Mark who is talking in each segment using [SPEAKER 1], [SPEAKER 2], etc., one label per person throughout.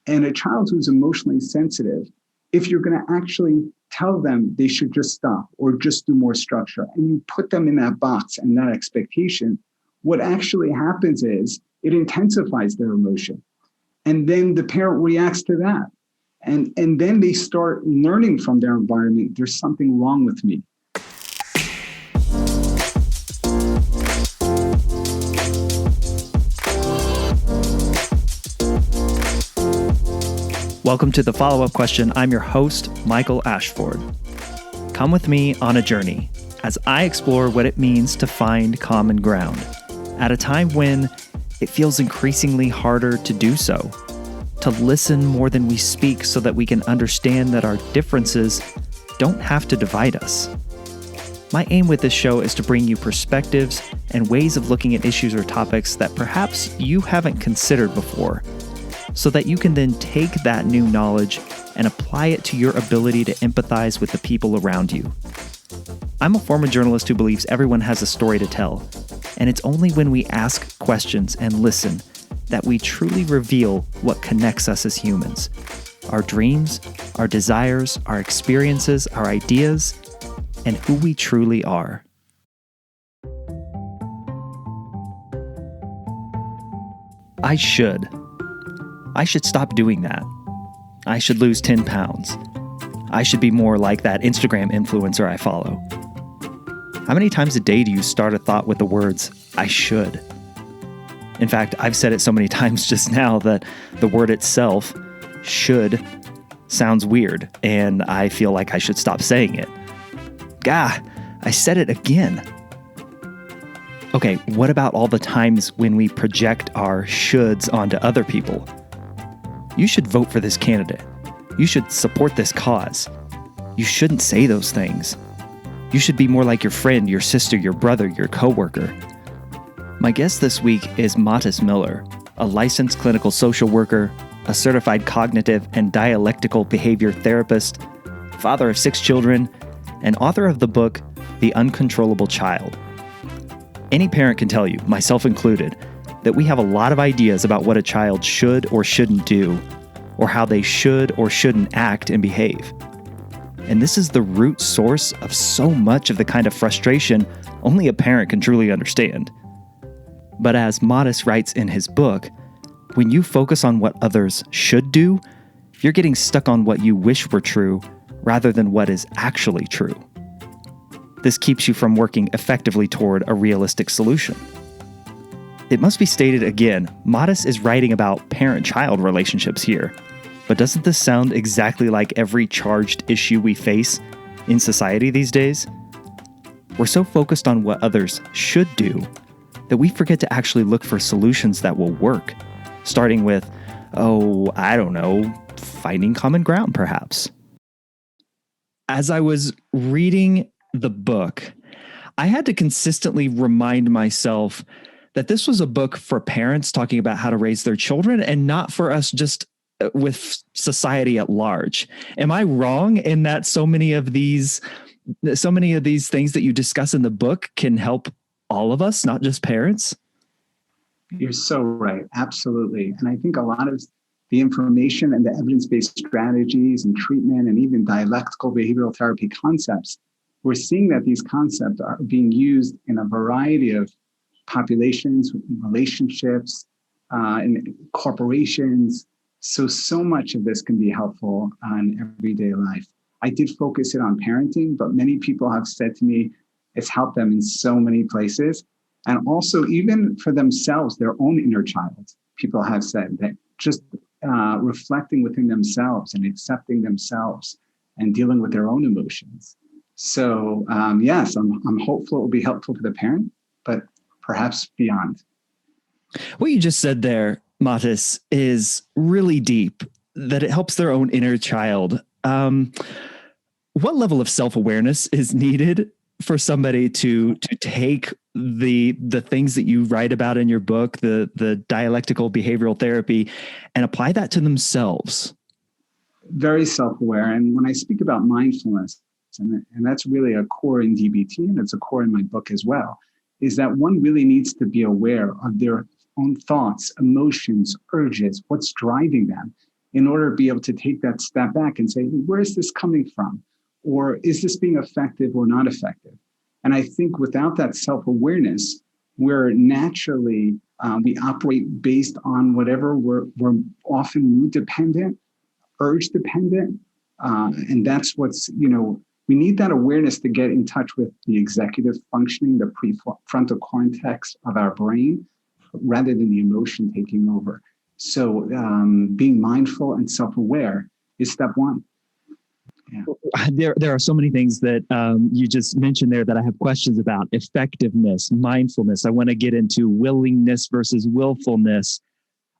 [SPEAKER 1] And a child who's emotionally sensitive, if you're going to actually tell them they should just stop or just do more structure, and you put them in that box and that expectation, what actually happens is it intensifies their emotion. And then the parent reacts to that. And then they start learning from their environment, there's something wrong with me.
[SPEAKER 2] Welcome to the follow-up question. I'm your host, Michael Ashford. Come with me on a journey as I explore what it means to find common ground at a time when it feels increasingly harder to do so, to listen more than we speak so that we can understand that our differences don't have to divide us. My aim with this show is to bring you perspectives and ways of looking at issues or topics that perhaps you haven't considered before, so that you can then take that new knowledge and apply it to your ability to empathize with the people around you. I'm a former journalist who believes everyone has a story to tell, and it's only when we ask questions and listen that we truly reveal what connects us as humans. Our dreams, our desires, our experiences, our ideas, and who we truly are. I should stop doing that. I should lose 10 pounds. I should be more like that Instagram influencer I follow. How many times a day do you start a thought with the words, I should? In fact, I've said it so many times just now that the word itself, should, sounds weird, and I feel like I should stop saying it. Gah, I said it again. Okay, what about all the times when we project our shoulds onto other people? You should vote for this candidate. You should support this cause. You shouldn't say those things. You should be more like your friend, your sister, your brother, your coworker. My guest this week is Mattis Miller, a licensed clinical social worker, a certified cognitive and dialectical behavior therapist, father of 6 children, and author of the book, The Uncontrollable Child. Any parent can tell you, myself included, that we have a lot of ideas about what a child should or shouldn't do, or how they should or shouldn't act and behave. And this is the root source of so much of the kind of frustration only a parent can truly understand. But as Mattis writes in his book, when you focus on what others should do, you're getting stuck on what you wish were true rather than what is actually true. This keeps you from working effectively toward a realistic solution. It must be stated again, Mattis is writing about parent-child relationships here. But doesn't this sound exactly like every charged issue we face in society these days? We're so focused on what others should do that we forget to actually look for solutions that will work, starting with, finding common ground, perhaps. As I was reading the book, I had to consistently remind myself that this was a book for parents talking about how to raise their children and not for us just with society at large. Am I wrong in that so many of these things that you discuss in the book can help all of us, not just parents?
[SPEAKER 1] You're so right. Absolutely. And I think a lot of the information and the evidence-based strategies and treatment and even dialectical behavioral therapy concepts, we're seeing that these concepts are being used in a variety of populations, relationships, in corporations. So much of this can be helpful in everyday life. I did focus it on parenting, but many people have said to me, it's helped them in so many places. And also even for themselves, their own inner child, people have said that just reflecting within themselves and accepting themselves and dealing with their own emotions. So yes, I'm hopeful it will be helpful for the parent, but perhaps beyond.
[SPEAKER 2] What you just said there, Mattis, is really deep, that it helps their own inner child. What level of self-awareness is needed for somebody to take the things that you write about in your book, the dialectical behavioral therapy, and apply that to themselves?
[SPEAKER 1] Very self-aware. And when I speak about mindfulness, and that's really a core in DBT, and it's a core in my book as well, is that one really needs to be aware of their own thoughts, emotions, urges, what's driving them. in order to be able to take that step back and say, where is this coming from? Or is this being effective or not effective? And I think without that self-awareness, we're naturally, we operate based on whatever we're often mood dependent, urge dependent. And that's what's, we need that awareness to get in touch with the executive functioning, the prefrontal cortex of our brain, rather than the emotion taking over. So being mindful and self-aware is step one.
[SPEAKER 2] Yeah. There are so many things that you just mentioned there that I have questions about. Effectiveness, mindfulness. I want to get into willingness versus willfulness,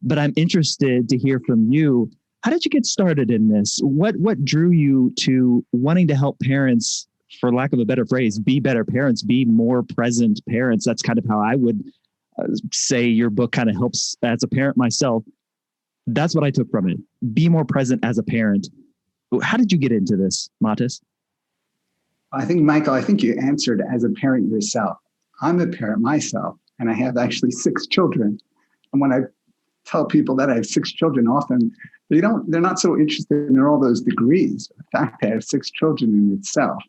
[SPEAKER 2] but I'm interested to hear from you. How did you get started in this? What drew you to wanting to help parents, for lack of a better phrase, be better parents, be more present parents? That's kind of how I would say your book kind of helps as a parent myself. That's what I took from it. Be more present as a parent. How did you get into this, Matis?
[SPEAKER 1] I think, Michael, you answered as a parent yourself. I'm a parent myself, and I have actually 6 children. And when I tell people that I have 6 children, often they're not so interested in all those degrees. The fact that I have 6 children in itself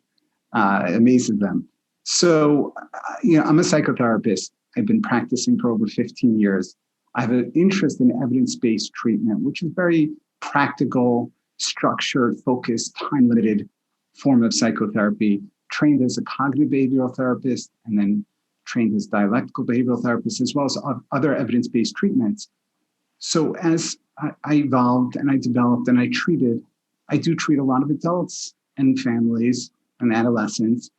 [SPEAKER 1] amazes them. So, I'm a psychotherapist. I've been practicing for over 15 years. I have an interest in evidence-based treatment, which is very practical, structured, focused, time-limited form of psychotherapy, trained as a cognitive behavioral therapist, and then trained as dialectical behavioral therapist, as well as other evidence-based treatments. So as I evolved and I developed and I do treat a lot of adults and families and adolescents.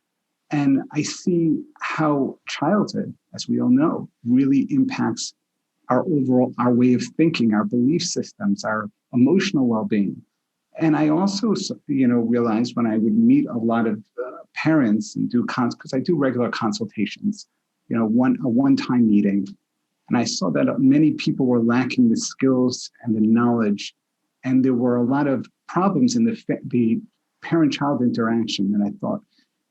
[SPEAKER 1] And I see how childhood, as we all know, really impacts our way of thinking, our belief systems, our emotional well-being. And I also, realized when I would meet a lot of parents and because I do regular consultations, a one-time meeting, and I saw that many people were lacking the skills and the knowledge, and there were a lot of problems in the parent-child interaction. And I thought,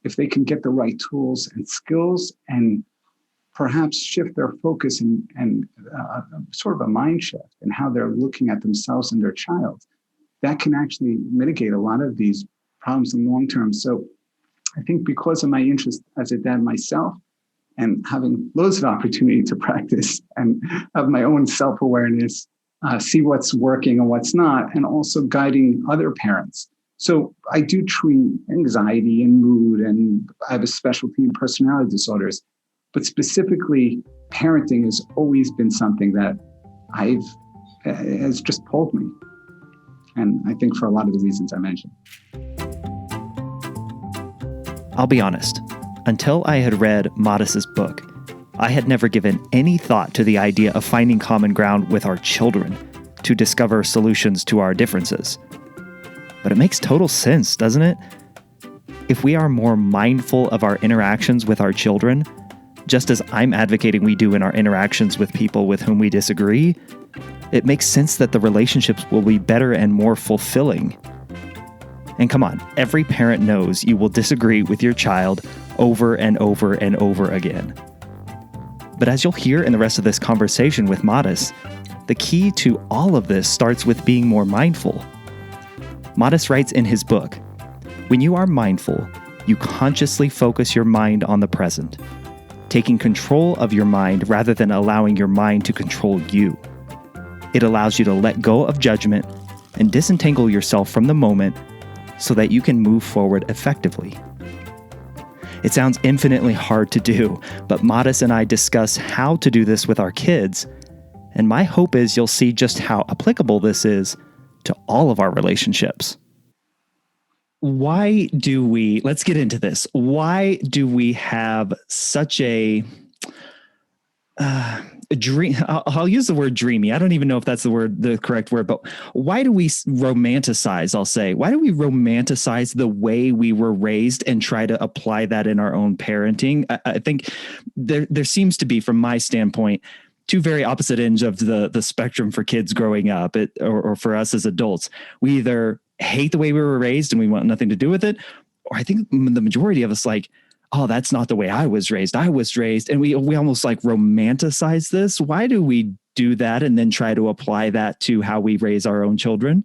[SPEAKER 1] if they can get the right tools and skills and perhaps shift their focus and sort of a mind shift in how they're looking at themselves and their child, that can actually mitigate a lot of these problems in the long term. So I think because of my interest as a dad myself and having loads of opportunity to practice and have my own self-awareness, see what's working and what's not, and also guiding other parents. So I do treat anxiety and mood, and I have a specialty in personality disorders, but specifically parenting has always been something that has just pulled me. And I think for a lot of the reasons I mentioned.
[SPEAKER 2] I'll be honest. Until I had read Matis's book, I had never given any thought to the idea of finding common ground with our children to discover solutions to our differences. But it makes total sense, doesn't it? If we are more mindful of our interactions with our children, just as I'm advocating we do in our interactions with people with whom we disagree, it makes sense that the relationships will be better and more fulfilling. And come on, every parent knows you will disagree with your child over and over and over again. But as you'll hear in the rest of this conversation with Matis, the key to all of this starts with being more mindful. Matis writes in his book, "When you are mindful, you consciously focus your mind on the present, taking control of your mind rather than allowing your mind to control you. It allows you to let go of judgment and disentangle yourself from the moment so that you can move forward effectively." It sounds infinitely hard to do, but Matis and I discuss how to do this with our kids, and my hope is you'll see just how applicable this is to all of our relationships. Let's get into this. Why do we have such a dream? I'll use the word dreamy. I don't even know if that's the correct word, but why do we romanticize, why do we romanticize the way we were raised and try to apply that in our own parenting? I think there seems to be, from my standpoint, two very opposite ends of the spectrum for kids growing up, or for us as adults. We either hate the way we were raised and we want nothing to do with it, or I think the majority of us oh, that's not the way I was raised. And we almost romanticize this. Why do we do that and then try to apply that to how we raise our own children?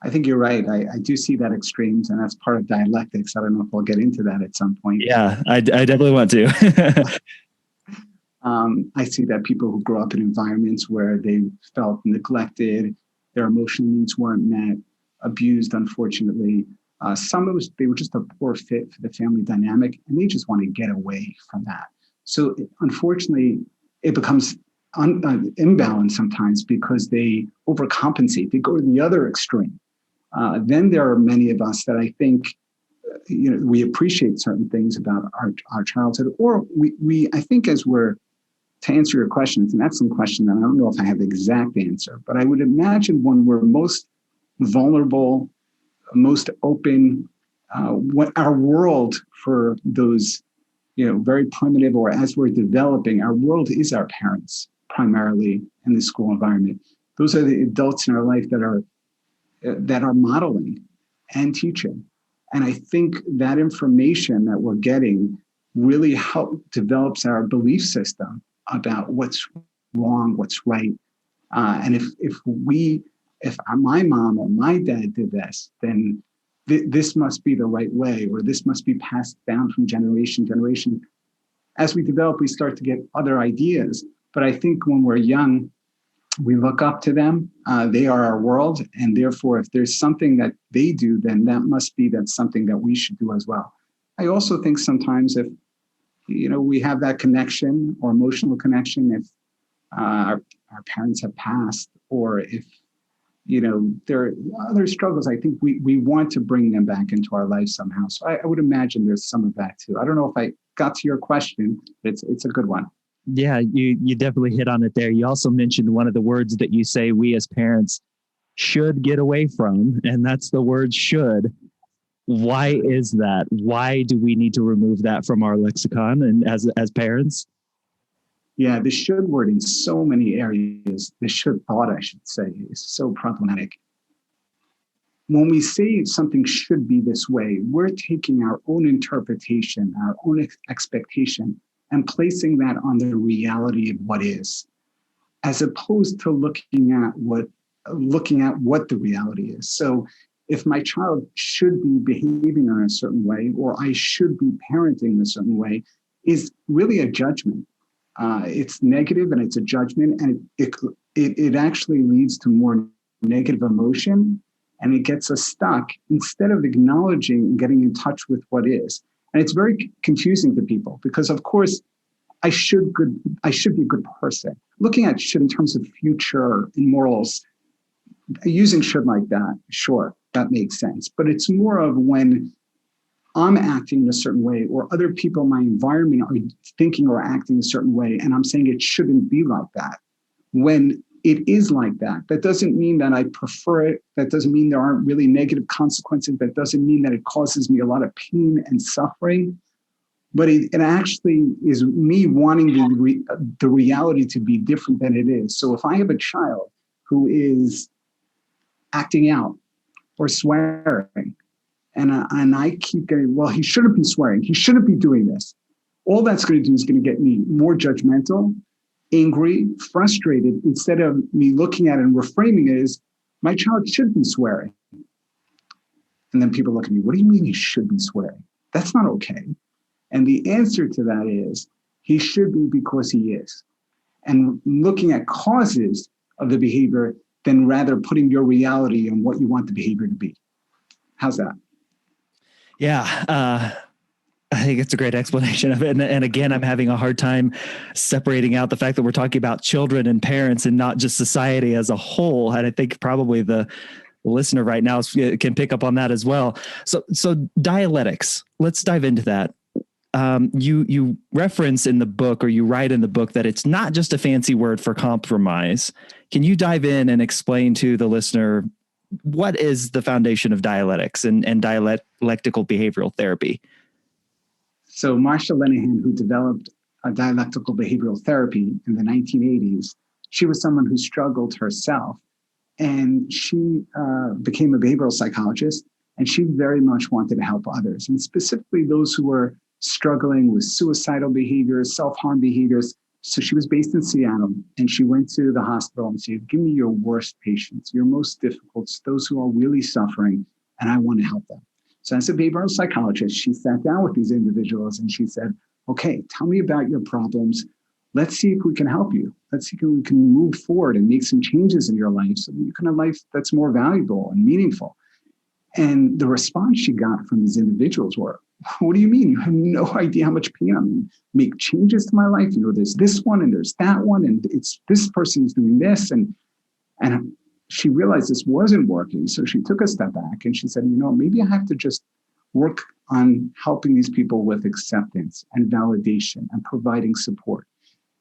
[SPEAKER 1] I think you're right. I do see that extremes, and that's part of dialectics. I don't know if we'll get into that at some point.
[SPEAKER 2] Yeah, I definitely want to.
[SPEAKER 1] I see that people who grow up in environments where they felt neglected, their emotional needs weren't met, abused, unfortunately. Some of us, they were just a poor fit for the family dynamic, and they just want to get away from that. So unfortunately, it becomes imbalanced sometimes because they overcompensate. They go to the other extreme. Then there are many of us that I think, we appreciate certain things about our childhood, or I think to answer your question, it's an excellent question, and I don't know if I have the exact answer, but I would imagine when we're most vulnerable, most open, what our world for those, very primitive, or as we're developing, our world is our parents, primarily in the school environment. Those are the adults in our life that are modeling and teaching. And I think that information that we're getting really develops our belief system about what's wrong, what's right. And if my mom or my dad did this, then this must be the right way, or this must be passed down from generation to generation. As we develop, we start to get other ideas. But I think when we're young, we look up to them. They are our world. And therefore, if there's something that they do, then that's something that we should do as well. I also think sometimes if, we have that connection or emotional connection, if our parents have passed, or if, there are other struggles, I think we want to bring them back into our life somehow. So I would imagine there's some of that too. I don't know if I got to your question, but it's a good one.
[SPEAKER 2] Yeah, you definitely hit on it there. You also mentioned one of the words that you say we as parents should get away from, and that's the word should. Why is that? Why do we need to remove that from our lexicon and as parents?
[SPEAKER 1] Yeah, the should word in so many areas, the should thought, I should say, is so problematic. When we say something should be this way, we're taking our own interpretation, our own expectation, and placing that on the reality of what is, as opposed to looking at what the reality is. So if my child should be behaving in a certain way, or I should be parenting in a certain way, is really a judgment. It's negative and it's a judgment, and it actually leads to more negative emotion, and it gets us stuck instead of acknowledging and getting in touch with what is. And it's very confusing to people because, of course, I should be a good person. Looking at should in terms of future and morals, using should like that, sure, that makes sense. But it's more of when I'm acting in a certain way, or other people in my environment are thinking or acting a certain way, and I'm saying it shouldn't be like that. When it is like that, that doesn't mean that I prefer it. That doesn't mean there aren't really negative consequences. That doesn't mean that it causes me a lot of pain and suffering. But it actually is me wanting the reality to be different than it is. So if I have a child who is acting out or swearing, and I keep getting, well, he shouldn't be swearing, he shouldn't be doing this, all that's going to do is going to get me more judgmental, angry, frustrated, instead of me looking at it and reframing it as, my child should be swearing. And then people look at me, what do you mean he should be swearing? That's not okay. And the answer to that is, he should be because he is. And looking at causes of the behavior, than rather putting your reality on what you want the behavior to be. How's that?
[SPEAKER 2] Yeah, I think it's a great explanation of it. And again, I'm having a hard time separating out the fact that we're talking about children and parents and not just society as a whole. And I think probably the listener right now can pick up on that as well. So dialectics, let's dive into that. You reference in the book, or you write in the book, that it's not just a fancy word for compromise. Can you dive in and explain to the listener what is the foundation of dialectics and dialectical behavioral therapy?
[SPEAKER 1] So Marsha Linehan, who developed a dialectical behavioral therapy in the 1980s, she was someone who struggled herself, and she became a behavioral psychologist, and she very much wanted to help others, and specifically those who were struggling with suicidal behaviors, self-harm behaviors, So she was based in Seattle, and she went to the hospital and said, give me your worst patients, your most difficult, those who are really suffering, and I want to help them. So as a behavioral psychologist, she sat down with these individuals and she said, okay, tell me about your problems. Let's see if we can help you. Let's see if we can move forward and make some changes in your life so that you can have a life that's more valuable and meaningful. And the response she got from these individuals were, what do you mean? You have no idea how much pain I'm in. Make changes to my life. You know, there's this one and there's that one, and it's this person is doing this. And she realized this wasn't working. So she took a step back and she said, you know, maybe I have to just work on helping these people with acceptance and validation and providing support.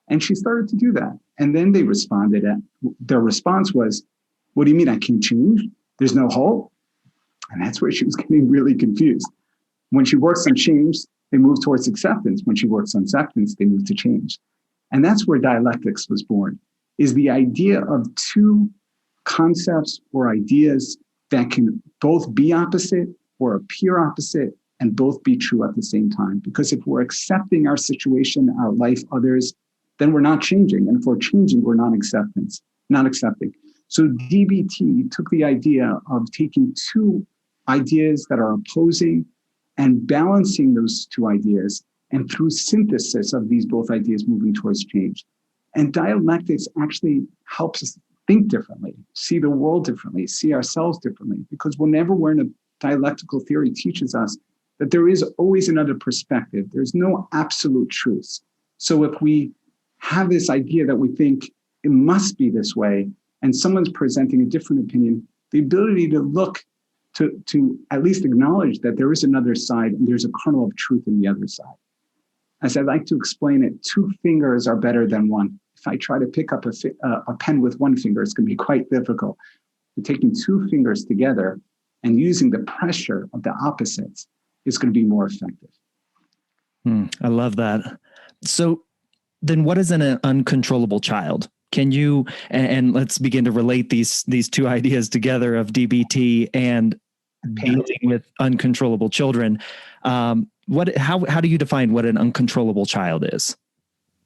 [SPEAKER 1] And she started to do that. And then they responded. Their response was, what do you mean I can't change? There's no hope? And that's where she was getting really confused. When she works on change, they move towards acceptance. When she works on acceptance, they move to change. And that's where dialectics was born, is the idea of two concepts or ideas that can both be opposite or appear opposite and both be true at the same time. Because if we're accepting our situation, our life, others, then we're not changing. And if we're changing, we're not accepting. So DBT took the idea of taking two ideas that are opposing and balancing those two ideas, and through synthesis of these both ideas moving towards change. And dialectics actually helps us think differently, see the world differently, see ourselves differently, because whenever we're in a dialectical theory teaches us that there is always another perspective. There's no absolute truths. So if we have this idea that we think it must be this way, and someone's presenting a different opinion, the ability to look to at least acknowledge that there is another side and there's a kernel of truth in the other side. As I like to explain it, two fingers are better than one. If I try to pick up a pen with one finger, it's going to be quite difficult. But taking two fingers together and using the pressure of the opposites is going to be more effective.
[SPEAKER 2] I love that. So then what is an uncontrollable child? Can you, and let's begin to relate these two ideas together of DBT and dealing with uncontrollable children. How do you define what an uncontrollable child is?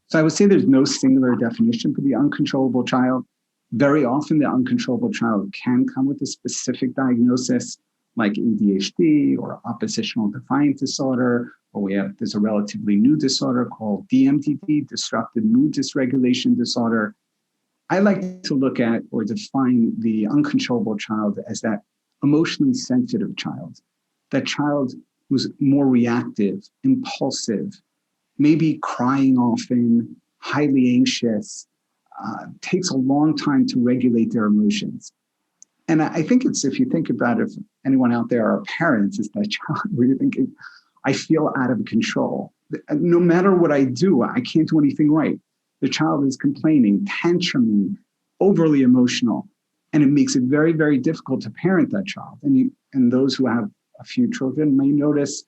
[SPEAKER 1] So I would say there's no singular definition for the uncontrollable child. Very often the uncontrollable child can come with a specific diagnosis like ADHD or oppositional defiant disorder, or there's a relatively new disorder called DMDD, disruptive mood dysregulation disorder. I like to look at or define the uncontrollable child as that emotionally sensitive child, that child who's more reactive, impulsive, maybe crying often, highly anxious, takes a long time to regulate their emotions. And I think it's, if you think about it, if anyone out there are parents, it's that child where you're thinking, I feel out of control. No matter what I do, I can't do anything right. The child is complaining, tantruming, overly emotional, and it makes it very, very difficult to parent that child. And those who have a few children may notice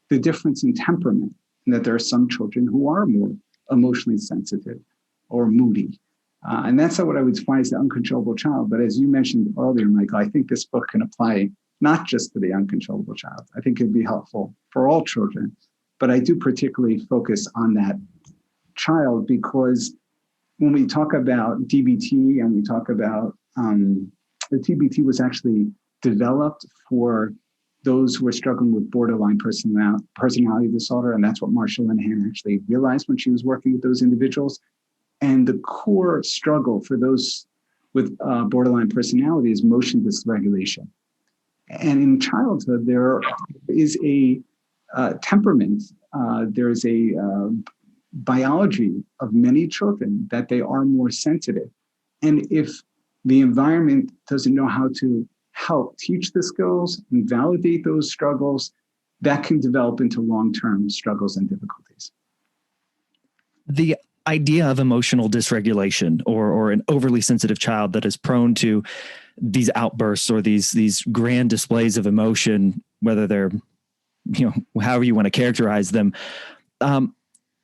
[SPEAKER 1] the difference in temperament, and that there are some children who are more emotionally sensitive or moody. And that's what I would define as the uncontrollable child. But as you mentioned earlier, Michael, I think this book can apply not just to the uncontrollable child. I think it'd be helpful for all children. But I do particularly focus on that child because when we talk about DBT and we talk about the DBT was actually developed for those who are struggling with borderline personality disorder. And that's what Marsha Linehan actually realized when she was working with those individuals. And the core struggle for those with borderline personality is motion dysregulation. And in childhood, there is a temperament, there's a biology of many children that they are more sensitive. And if the environment doesn't know how to help teach the skills and validate those struggles, that can develop into long-term struggles and difficulties.
[SPEAKER 2] The idea of emotional dysregulation or an overly sensitive child that is prone to these outbursts or these grand displays of emotion, whether they're, however you want to characterize them,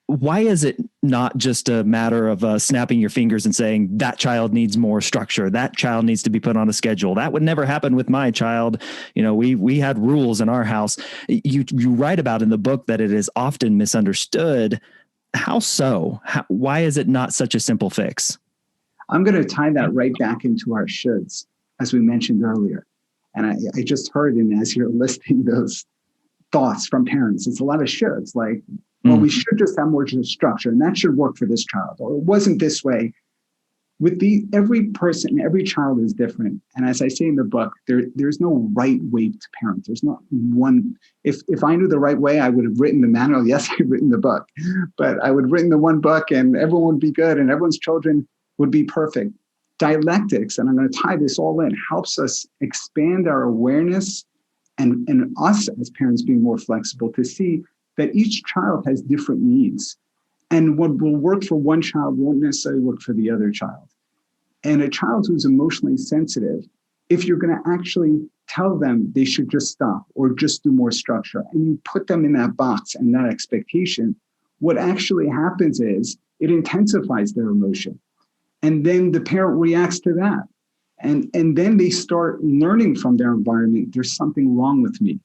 [SPEAKER 2] why is it not just a matter of snapping your fingers and saying that child needs more structure, that child needs to be put on a schedule? That would never happen with my child. We had rules in our house. You write about in the book that it is often misunderstood How so? Why is it not such a simple fix?
[SPEAKER 1] I'm going to tie that right back into our shoulds, as we mentioned earlier. And I just heard, and as you're listing those thoughts from parents, it's a lot of shoulds, like, well, we should just have more structure, and that should work for this child, or it wasn't this way. With every person, every child is different. And as I say in the book, there's no right way to parent. There's not one. If I knew the right way, I would have written the manual. Yes, I've written the book, but I would have written the one book and everyone would be good and everyone's children would be perfect. Dialectics, and I'm going to tie this all in, helps us expand our awareness and us as parents being more flexible to see that each child has different needs. And what will work for one child won't necessarily work for the other child. And a child who's emotionally sensitive, if you're going to actually tell them they should just stop or just do more structure, and you put them in that box and that expectation, what actually happens is it intensifies their emotion. And then the parent reacts to that. And then they start learning from their environment, there's something wrong with me.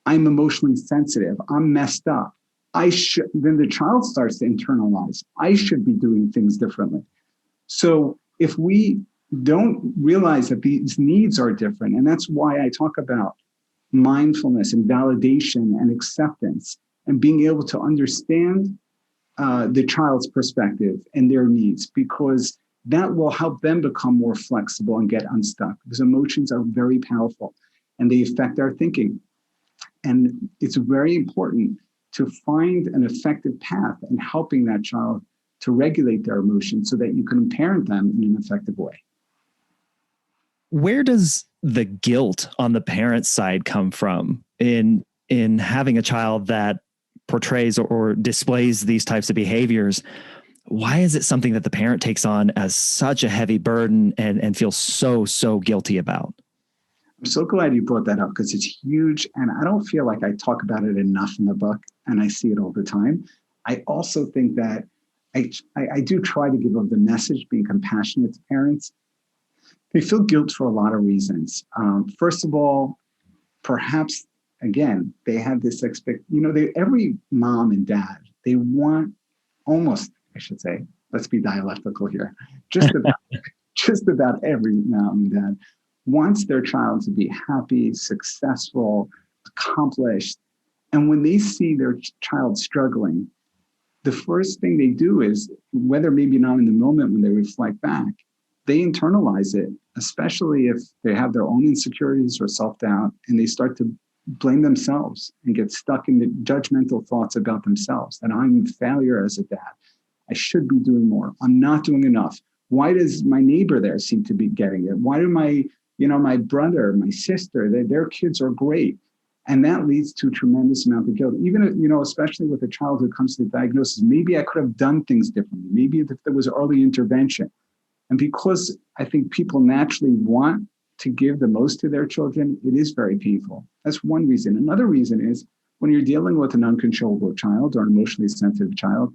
[SPEAKER 1] I'm emotionally sensitive. I'm messed up. Then the child starts to internalize, I should be doing things differently. So if we don't realize that these needs are different, and that's why I talk about mindfulness and validation and acceptance and being able to understand the child's perspective and their needs, because that will help them become more flexible and get unstuck, because emotions are very powerful and they affect our thinking. And it's very important to find an effective path in helping that child to regulate their emotions so that you can parent them in an effective way.
[SPEAKER 2] Where does the guilt on the parent side come from in having a child that portrays or displays these types of behaviors? Why is it something that the parent takes on as such a heavy burden and feels so guilty about?
[SPEAKER 1] I'm so glad you brought that up, because it's huge. And I don't feel like I talk about it enough in the book, and I see it all the time. I also think that I do try to give them the message, being compassionate to parents. They feel guilt for a lot of reasons. First of all, perhaps, again, they have this every mom and dad, they want almost, I should say, let's be dialectical here, just about every mom and dad wants their child to be happy, successful, accomplished. And when they see their child struggling, the first thing they do is, whether maybe not in the moment when they reflect back, they internalize it, especially if they have their own insecurities or self-doubt, and they start to blame themselves and get stuck in the judgmental thoughts about themselves, that I'm a failure as a dad. I should be doing more. I'm not doing enough. Why does my neighbor there seem to be getting it? Why do my brother, my sister, their kids are great? And that leads to a tremendous amount of guilt. Even, especially with a child who comes to the diagnosis, maybe I could have done things differently. Maybe if there was early intervention. And because I think people naturally want to give the most to their children, it is very painful. That's one reason. Another reason is, when you're dealing with an uncontrollable child or an emotionally sensitive child,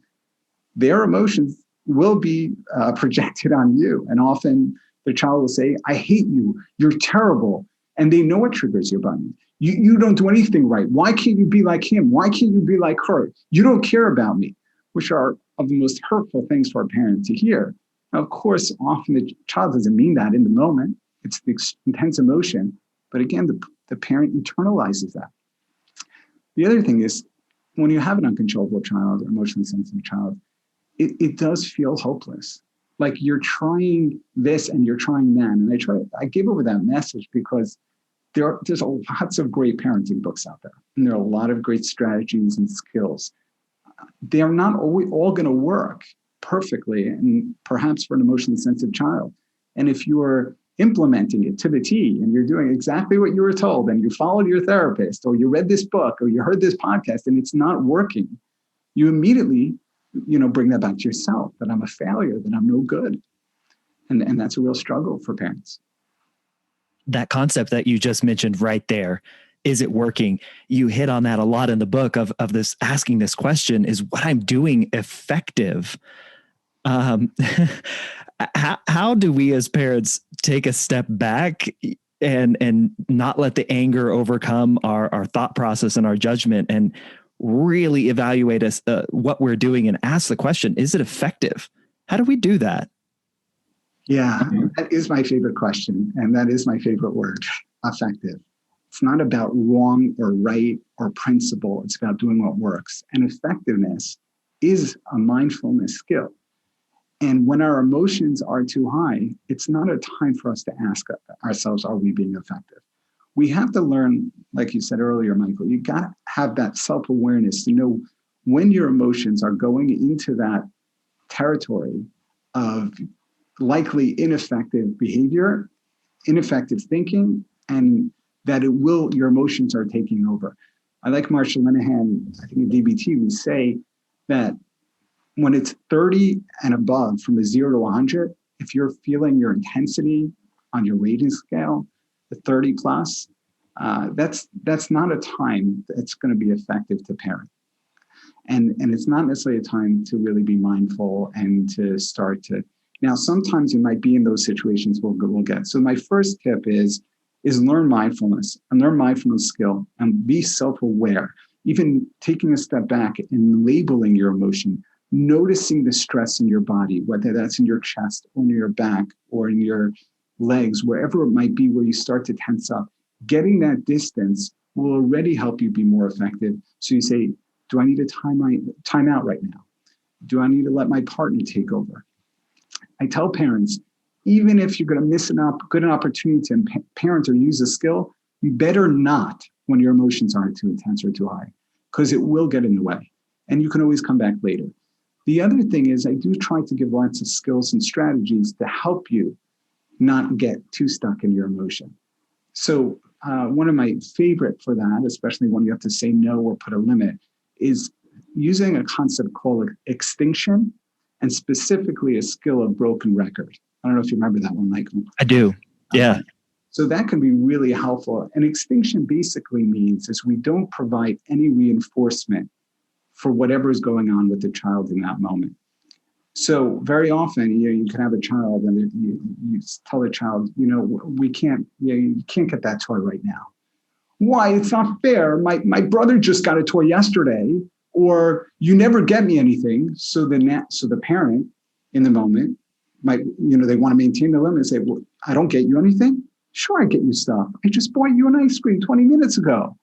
[SPEAKER 1] their emotions will be projected on you. And often the child will say, I hate you, you're terrible. And they know what triggers your button. You don't do anything right. Why can't you be like him? Why can't you be like her? You don't care about me, which are of the most hurtful things for a parent to hear. Now, of course, often the child doesn't mean that in the moment. It's the intense emotion. But again, the parent internalizes that. The other thing is, when you have an uncontrollable child, or emotionally sensitive child, it does feel hopeless. Like you're trying this and you're trying that. And I give over that message because there's lots of great parenting books out there. And there are a lot of great strategies and skills. They're not all going to work perfectly, and perhaps for an emotionally sensitive child. And if you're implementing it to the T and you're doing exactly what you were told, and you followed your therapist, or you read this book, or you heard this podcast, and it's not working, you immediately bring that back to yourself, that I'm a failure, that I'm no good. And that's a real struggle for parents.
[SPEAKER 2] That concept that you just mentioned right there, is it working? You hit on that a lot in the book of this, asking this question, is what I'm doing effective? How do we as parents take a step back and not let the anger overcome our thought process and our judgment, and really evaluate us, what we're doing and ask the question, is it effective? How do we do that?
[SPEAKER 1] Yeah, that is my favorite question. And that is my favorite word, effective. It's not about wrong or right or principle. It's about doing what works. And effectiveness is a mindfulness skill. And when our emotions are too high, it's not a time for us to ask ourselves, are we being effective? We have to learn, like you said earlier, Michael, you got to have that self-awareness to know when your emotions are going into that territory of likely ineffective behavior, ineffective thinking, and that your emotions are taking over. I like Marshall Linehan, I think in DBT, we say that when it's 30 and above, from a 0 to 100, if you're feeling your intensity on your rating scale, the 30 plus, that's not a time that's going to be effective to parent. And it's not necessarily a time to really be mindful and to start to. Now, sometimes you might be in those situations we'll get. So my first tip is learn mindfulness and learn mindfulness skill and be self-aware, even taking a step back and labeling your emotion, noticing the stress in your body, whether that's in your chest or in your back or in your legs, wherever it might be where you start to tense up. Getting that distance will already help you be more effective. So you say, do I need to time out right now? Do I need to let my partner take over? I tell parents, even if you're going to miss an opportunity to parent or use a skill, you better not when your emotions aren't too intense or too high, because it will get in the way. And you can always come back later. The other thing is I do try to give lots of skills and strategies to help you not get too stuck in your emotion. So one of my favorite for that, especially when you have to say no or put a limit, is using a concept called extinction, and specifically a skill of broken record. I don't know if you remember that one, Michael.
[SPEAKER 2] I do. Yeah.
[SPEAKER 1] So that can be really helpful. And extinction basically means is we don't provide any reinforcement for whatever is going on with the child in that moment. So very often, you can have a child and you tell the child, you can't get that toy right now. Why? It's not fair. My brother just got a toy yesterday, or you never get me anything. So the parent in the moment might, they want to maintain the limit and say, well, I don't get you anything. Sure, I get you stuff. I just bought you an ice cream 20 minutes ago.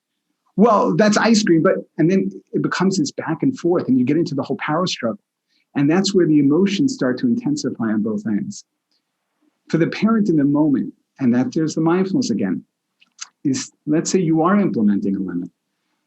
[SPEAKER 1] Well, that's ice cream, and then it becomes this back and forth and you get into the whole power struggle. And that's where the emotions start to intensify on both ends. For the parent in the moment, and that there's the mindfulness again, is let's say you are implementing a limit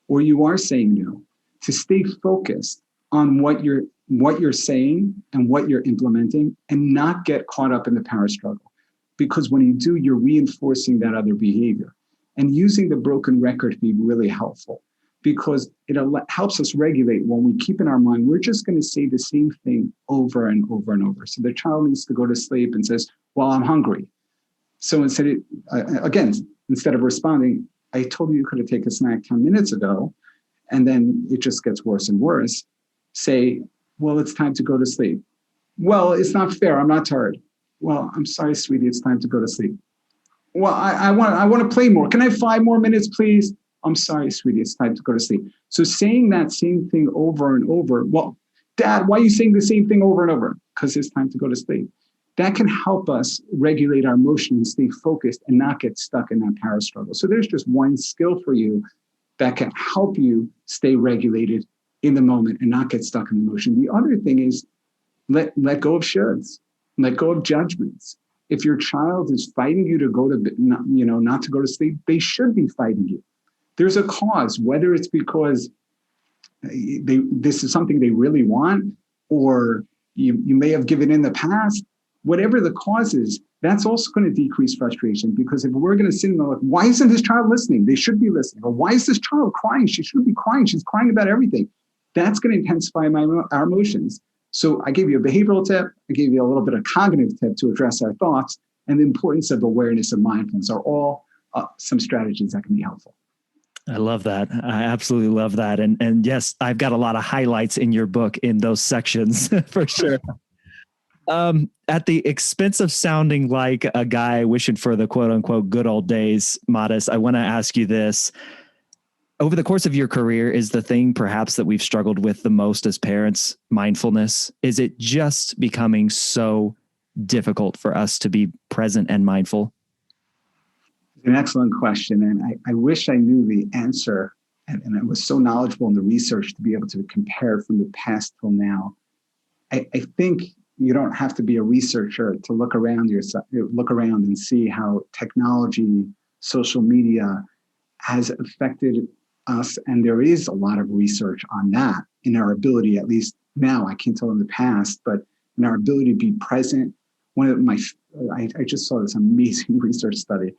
[SPEAKER 1] or you are saying no, to stay focused on what you're saying and what you're implementing and not get caught up in the power struggle. Because when you do, you're reinforcing that other behavior. And using the broken record to be really helpful, because it helps us regulate when we keep in our mind, we're just going to say the same thing over and over and over. So the child needs to go to sleep and says, well, I'm hungry. So instead of responding, I told you could have taken a snack 10 minutes ago, and then it just gets worse and worse. Say, well, it's time to go to sleep. Well, it's not fair. I'm not tired. Well, I'm sorry, sweetie. It's time to go to sleep. Well, I want to play more. Can I have 5 more minutes, please? I'm sorry, sweetie. It's time to go to sleep. So saying that same thing over and over. Well, Dad, why are you saying the same thing over and over? Because it's time to go to sleep. That can help us regulate our emotions and stay focused and not get stuck in that power struggle. So there's just one skill for you that can help you stay regulated in the moment and not get stuck in emotion. The other thing is let go of shoulds, let go of judgments. If your child is fighting you to go to, not to go to sleep, they should be fighting you. There's a cause, whether it's because this is something they really want, or you may have given in the past. Whatever the cause is, that's also going to decrease frustration, because if we're going to sit and go, why isn't this child listening? They should be listening. Or why is this child crying? She shouldn't be crying. She's crying about everything. That's going to intensify our emotions. So I gave you a behavioral tip. I gave you a little bit of cognitive tip to address our thoughts, and the importance of awareness and mindfulness are all some strategies that can be helpful.
[SPEAKER 2] I love that. I absolutely love that. And yes, I've got a lot of highlights in your book in those sections for sure. At the expense of sounding like a guy wishing for the quote unquote good old days, Modest, I want to ask you this. Over the course of your career, is the thing perhaps that we've struggled with the most as parents mindfulness? Is it just becoming so difficult for us to be present and mindful?
[SPEAKER 1] An excellent question. And I wish I knew the answer and I was so knowledgeable in the research to be able to compare from the past till now. I think you don't have to be a researcher to look around and see how technology, social media has affected us. And there is a lot of research on that in our ability, at least now, I can't tell in the past, but in our ability to be present. I just saw this amazing research study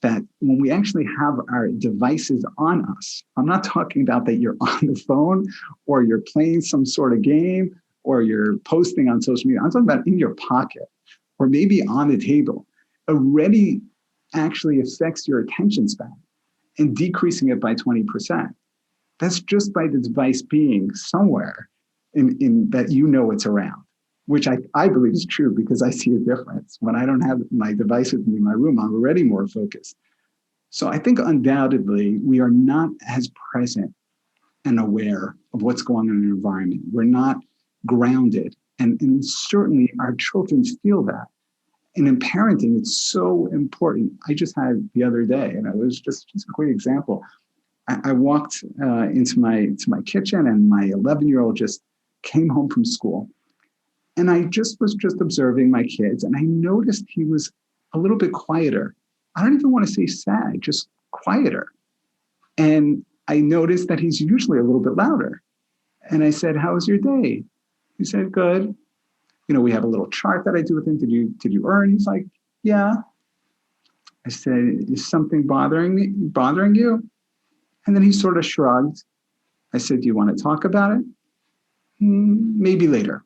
[SPEAKER 1] that when we actually have our devices on us, I'm not talking about that you're on the phone or you're playing some sort of game or you're posting on social media. I'm talking about in your pocket or maybe on the table, already actually affects your attention span and decreasing it by 20%. That's just by the device being somewhere in that it's around, which I believe is true because I see a difference. When I don't have my device with me in my room, I'm already more focused. So I think undoubtedly we are not as present and aware of what's going on in the environment. We're not grounded. And certainly our children feel that. And in parenting, it's so important. I just had the other day, and it was just a great example. I walked into my kitchen, and my 11-year-old just came home from school. And I was observing my kids, and I noticed he was a little bit quieter. I don't even want to say sad, just quieter. And I noticed that he's usually a little bit louder. And I said, "How was your day?" He said, "Good. We have a little chart that I do with him. Did you earn?" He's like, "Yeah." I said, "Is something bothering you?" And then he sort of shrugged. I said, "Do you want to talk about it?" Maybe later.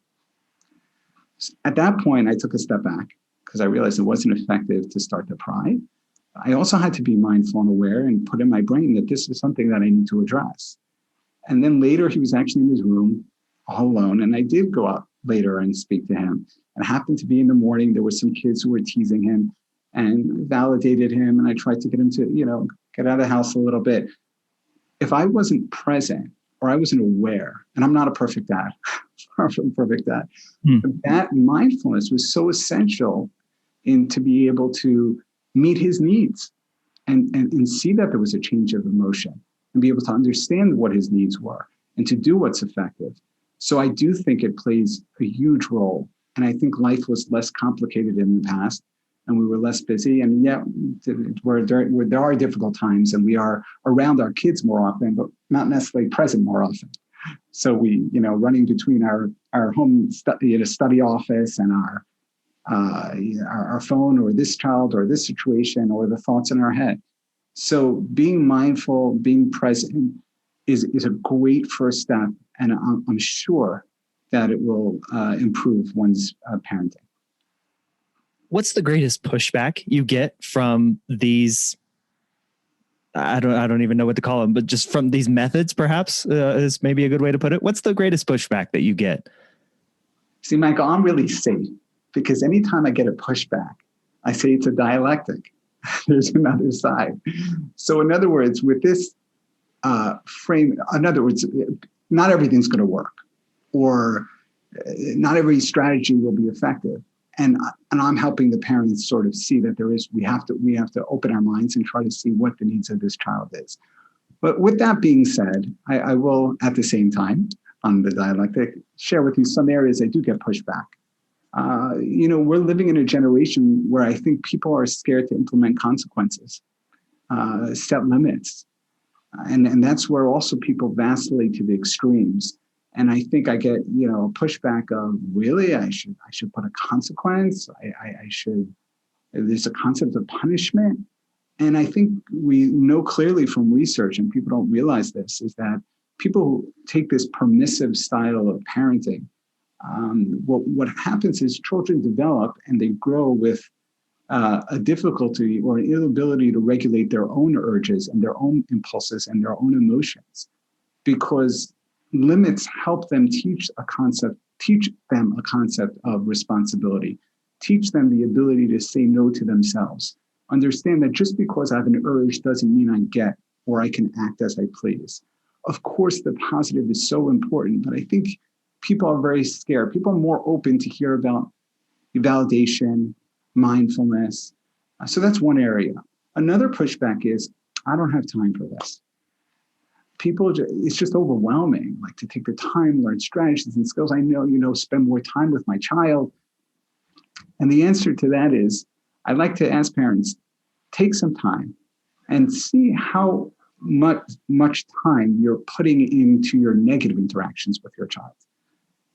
[SPEAKER 1] At that point, I took a step back because I realized it wasn't effective to start to pry. I also had to be mindful and aware and put in my brain that this is something that I need to address. And then later, he was actually in his room all alone. And I did go up later and speak to him. And it happened to be in the morning. There were some kids who were teasing him and validated him. And I tried to get him to, get out of the house a little bit. If I wasn't present or I wasn't aware, and I'm not a perfect dad, far from perfect dad, that mindfulness was so essential to be able to meet his needs and see that there was a change of emotion and be able to understand what his needs were and to do what's effective. So I do think it plays a huge role. And I think life was less complicated in the past and we were less busy. And yet there are difficult times and we are around our kids more often, but not necessarily present more often. So we, running between our home study office and our phone or this child or this situation or the thoughts in our head. So being mindful, being present is a great first step. And I'm sure that it will improve one's parenting.
[SPEAKER 2] What's the greatest pushback you get from these? I don't even know what to call them, but just from these methods, perhaps is maybe a good way to put it. What's the greatest pushback that you get?
[SPEAKER 1] See, Michael, I'm really safe because anytime I get a pushback, I say it's a dialectic. There's another side. So in other words, with this frame, not everything's going to work or not every strategy will be effective. And I'm helping the parents sort of see that we have to open our minds and try to see what the needs of this child is. But with that being said, I will at the same time on the dialectic share with you some areas I do get pushback. We're living in a generation where I think people are scared to implement consequences, set limits. And that's where also people vacillate to the extremes. And I think I get, a pushback of really, I should put a consequence. There's a concept of punishment. And I think we know clearly from research, and people don't realize this, is that people take this permissive style of parenting. What happens is children develop and they grow with a difficulty or an inability to regulate their own urges and their own impulses and their own emotions, because limits help them teach them a concept of responsibility, teach them the ability to say no to themselves, understand that just because I have an urge doesn't mean I get or I can act as I please. Of course, the positive is so important, but I think people are very scared. People are more open to hear about validation, mindfulness. So that's one area. Another pushback is, I don't have time for this. People, it's just overwhelming, like to take the time, learn strategies and skills. I know, spend more time with my child. And the answer to that is, I like to ask parents, take some time and see how much time you're putting into your negative interactions with your child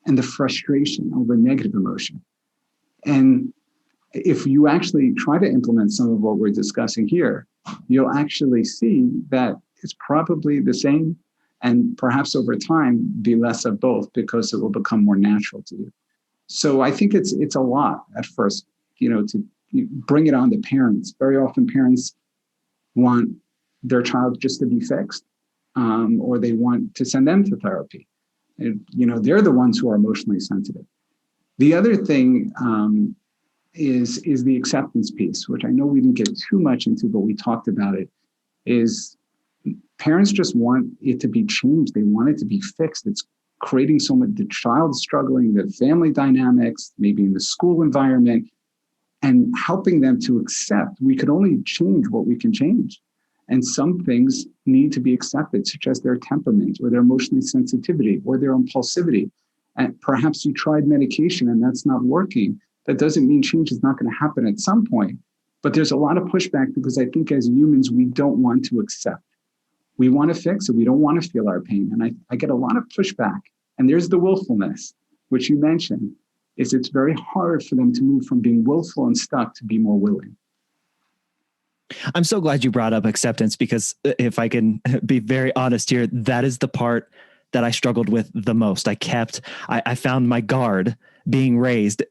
[SPEAKER 1] and the frustration over negative emotion. And if you actually try to implement some of what we're discussing here, you'll actually see that it's probably the same, and perhaps over time be less of both, because it will become more natural to you. So I think it's a lot at first, to bring it on to parents. Very often parents want their child just to be fixed, or they want to send them to therapy. And, they're the ones who are emotionally sensitive. The other thing is the acceptance piece, which I know we didn't get too much into, but we talked about it, is parents just want it to be changed. They want it to be fixed. It's creating so much, the child struggling, the family dynamics, maybe in the school environment, and helping them to accept we could only change what we can change. And some things need to be accepted, such as their temperament or their emotional sensitivity or their impulsivity. And perhaps you tried medication and that's not working. That doesn't mean change is not going to happen at some point. But there's a lot of pushback because I think as humans, we don't want to accept. We want to fix it. We don't want to feel our pain. And I get a lot of pushback. And there's the willfulness, which you mentioned, is it's very hard for them to move from being willful and stuck to be more willing.
[SPEAKER 2] I'm so glad you brought up acceptance, because if I can be very honest here, that is the part that I struggled with the most. I found my guard being raised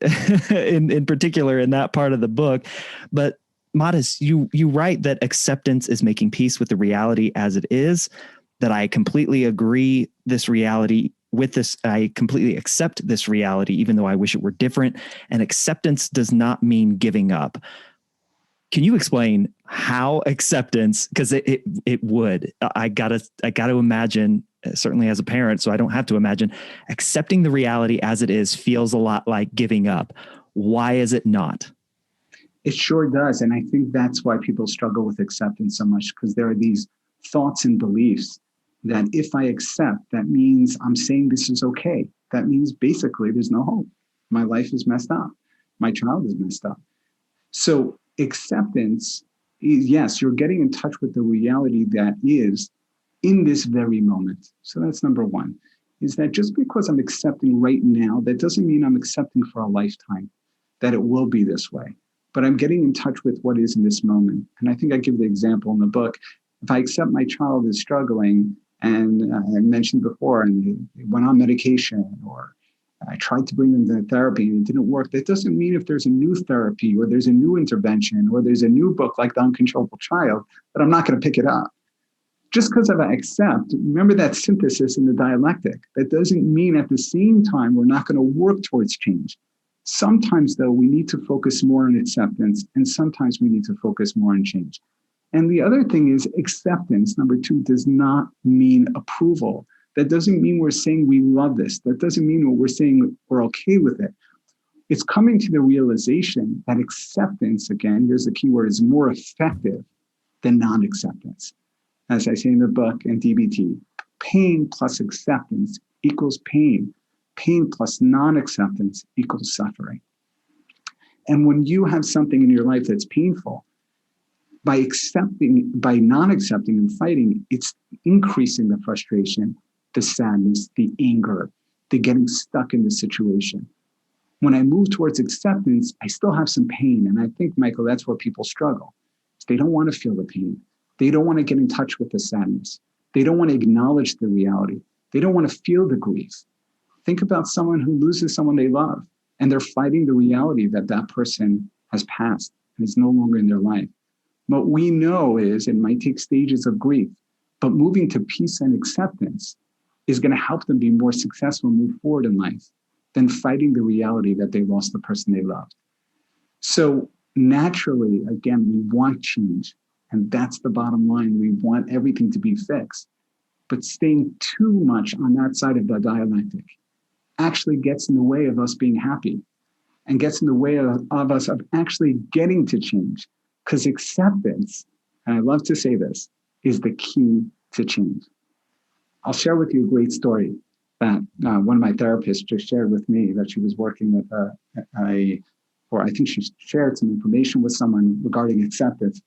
[SPEAKER 2] in particular in that part of the book. But Modest, you write that acceptance is making peace with the reality as it is, that I completely agree this reality with this. I completely accept this reality, even though I wish it were different. And acceptance does not mean giving up. Can you explain how acceptance, because it would, I gotta imagine, certainly as a parent, so I don't have to imagine, accepting the reality as it is feels a lot like giving up. Why is it not?
[SPEAKER 1] It sure does. And I think that's why people struggle with acceptance so much, because there are these thoughts and beliefs that if I accept, that means I'm saying this is okay. That means basically there's no hope. My life is messed up. My child is messed up. So acceptance is, yes, you're getting in touch with the reality that is in this very moment. So that's number one, is that just because I'm accepting right now, that doesn't mean I'm accepting for a lifetime, that it will be this way. But I'm getting in touch with what is in this moment. And I think I give the example in the book. If I accept my child is struggling, and I mentioned before, and they went on medication, or I tried to bring them to therapy and it didn't work, that doesn't mean if there's a new therapy or there's a new intervention or there's a new book like The Uncontrollable Child, that I'm not going to pick it up. Just because I accept, remember that synthesis in the dialectic, that doesn't mean at the same time we're not going to work towards change. Sometimes, though, we need to focus more on acceptance, and sometimes we need to focus more on change. And the other thing is acceptance, number two, does not mean approval. That doesn't mean we're saying we love this. That doesn't mean we're saying we're okay with it. It's coming to the realization that acceptance, again, here's the key word, is more effective than non-acceptance. As I say in the book and DBT, pain plus acceptance equals pain. Pain plus non-acceptance equals suffering. And when you have something in your life that's painful, by non-accepting and fighting, it's increasing the frustration, the sadness, the anger, the getting stuck in the situation. When I move towards acceptance, I still have some pain. And I think, Michael, that's where people struggle. They don't want to feel the pain. They don't want to get in touch with the sadness. They don't want to acknowledge the reality. They don't want to feel the grief. Think about someone who loses someone they love, and they're fighting the reality that that person has passed and is no longer in their life. What we know is it might take stages of grief, but moving to peace and acceptance is going to help them be more successful and move forward in life than fighting the reality that they lost the person they loved. So naturally, again, we want change. And that's the bottom line. We want everything to be fixed. But staying too much on that side of the dialectic actually gets in the way of us being happy and gets in the way of us of actually getting to change. Because acceptance, and I love to say this, is the key to change. I'll share with you a great story that one of my therapists just shared with me, that she was working with or I think she shared some information with someone regarding acceptance.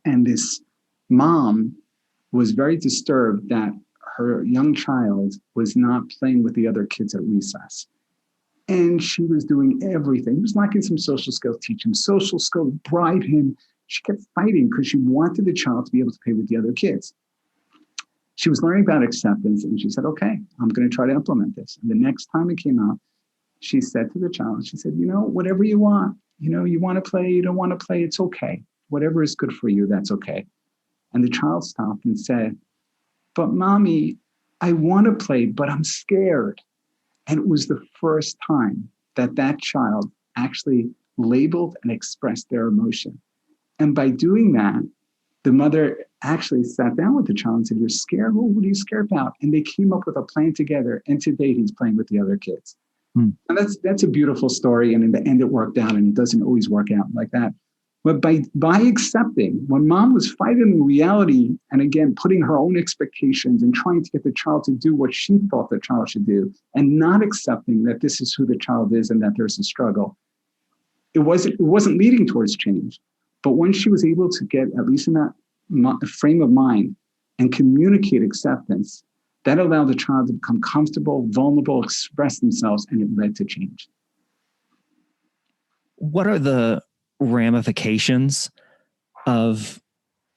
[SPEAKER 1] And this mom was very disturbed that her young child was not playing with the other kids at recess. And she was doing everything. She was lacking some social skills, teach him social skills, bribe him. She kept fighting because she wanted the child to be able to play with the other kids. She was learning about acceptance, and she said, okay, I'm going to try to implement this. And the next time it came out, she said to the child, she said, whatever you want, you want to play, you don't want to play, it's okay. Whatever is good for you, that's okay. And the child stopped and said, but mommy, I want to play, but I'm scared. And it was the first time that child actually labeled and expressed their emotion. And by doing that, the mother actually sat down with the child and said, you're scared? Well, what are you scared about? And they came up with a plan together. And today he's playing with the other kids. And that's a beautiful story. And in the end, it worked out, and it doesn't always work out like that. But by accepting, when mom was fighting reality, and again, putting her own expectations and trying to get the child to do what she thought the child should do, and not accepting that this is who the child is and that there's a struggle, it wasn't leading towards change. But when she was able to get, at least in that frame of mind, and communicate acceptance, that allowed the child to become comfortable, vulnerable, express themselves, and it led to change.
[SPEAKER 2] What are the ramifications of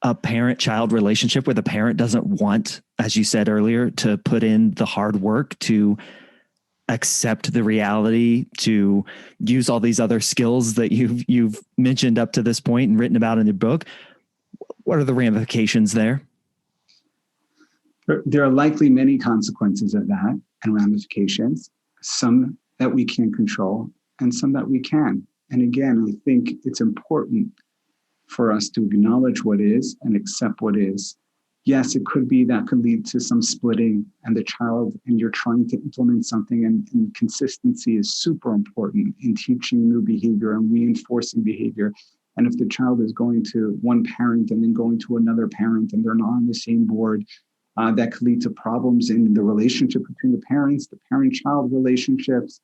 [SPEAKER 2] a parent-child relationship where the parent doesn't want, as you said earlier, to put in the hard work to accept the reality, to use all these other skills that you've mentioned up to this point and written about in your book? What are the ramifications there?
[SPEAKER 1] There are likely many consequences of that and ramifications, some that we can't control and some that we can. And again, I think it's important for us to acknowledge what is and accept what is. Yes, it could be that could lead to some splitting and the child, and you're trying to implement something, and consistency is super important in teaching new behavior and reinforcing behavior. And if the child is going to one parent and then going to another parent and they're not on the same board, that could lead to problems in the relationship between the parents, the parent-child relationships.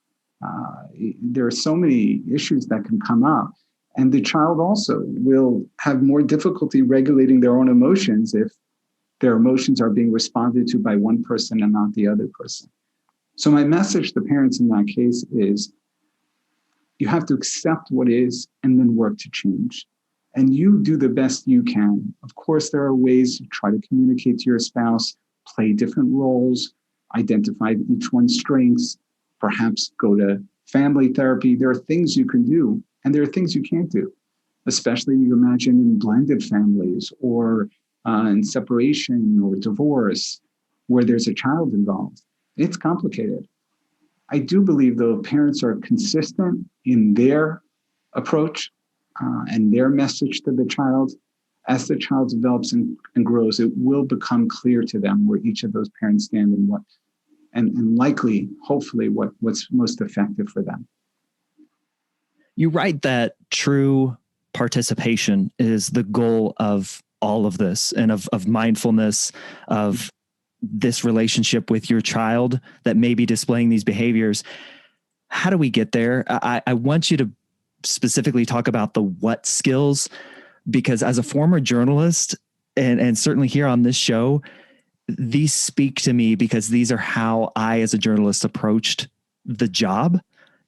[SPEAKER 1] There are so many issues that can come up. And the child also will have more difficulty regulating their own emotions if their emotions are being responded to by one person and not the other person. So my message to parents in that case is you have to accept what is and then work to change. And you do the best you can. Of course, there are ways to try to communicate to your spouse, play different roles, identify each one's strengths, perhaps go to family therapy. There are things you can do, and there are things you can't do, especially you imagine in blended families or in separation or divorce, where there's a child involved. It's complicated. I do believe, though, parents are consistent in their approach and their message to the child. As the child develops and grows, it will become clear to them where each of those parents stand and what, and likely, hopefully, what's most effective for them.
[SPEAKER 2] You write that true participation is the goal of all of this, and of mindfulness, of this relationship with your child that may be displaying these behaviors. How do we get there? I want you to specifically talk about the what skills, because as a former journalist and certainly here on this show, these speak to me because these are how I, as a journalist, approached the job.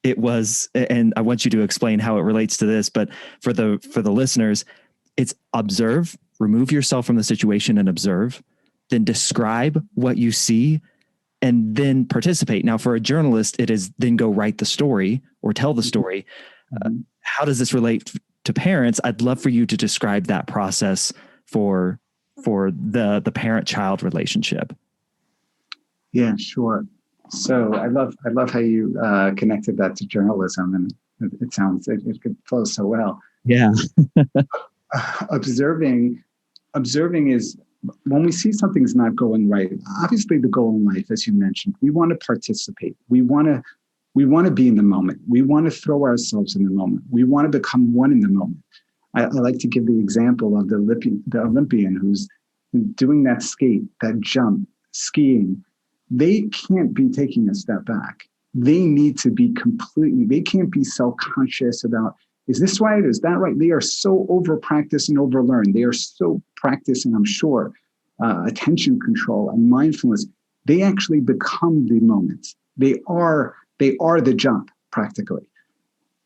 [SPEAKER 2] It was, and I want you to explain how it relates to this, but for the listeners, it's observe, remove yourself from the situation and observe, then describe what you see, and then participate. Now, for a journalist, it is then go write the story or tell the story. How does this relate to parents? I'd love for you to describe that process for the parent-child relationship.
[SPEAKER 1] Yeah, sure. So I love how you connected that to journalism, and it flows so well.
[SPEAKER 2] Yeah.
[SPEAKER 1] observing is when we see something's not going right. Obviously, the goal in life, as you mentioned, we want to participate. We want to be in the moment. We want to throw ourselves in the moment. We want to become one in the moment. I like to give the example of the Olympian who's doing that skate, that jump, skiing. They can't be taking a step back. They need to be they can't be self-conscious about, is this right? Is that right? They are so over-practiced and over-learned. They are so practicing, I'm sure, attention control and mindfulness. They actually become the moment. They are the jump, practically.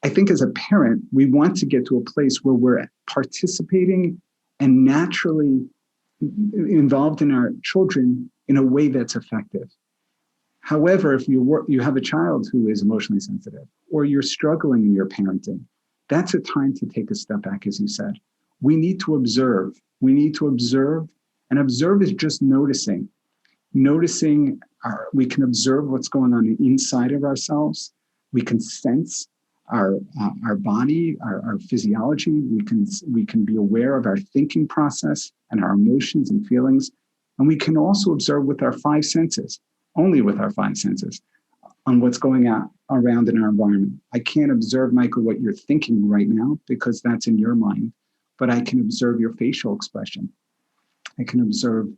[SPEAKER 1] I think as a parent, we want to get to a place where we're participating and naturally involved in our children in a way that's effective. However, if you have a child who is emotionally sensitive, or you're struggling in your parenting, that's a time to take a step back, as you said. We need to observe. We need to observe, and observe is just noticing. We can observe what's going on inside of ourselves. We can sense our body, our physiology. We can be aware of our thinking process and our emotions and feelings. And we can also observe with our five senses, only with our five senses, on what's going on around in our environment. I can't observe, Michael, what you're thinking right now because that's in your mind, but I can observe your facial expression. I can observe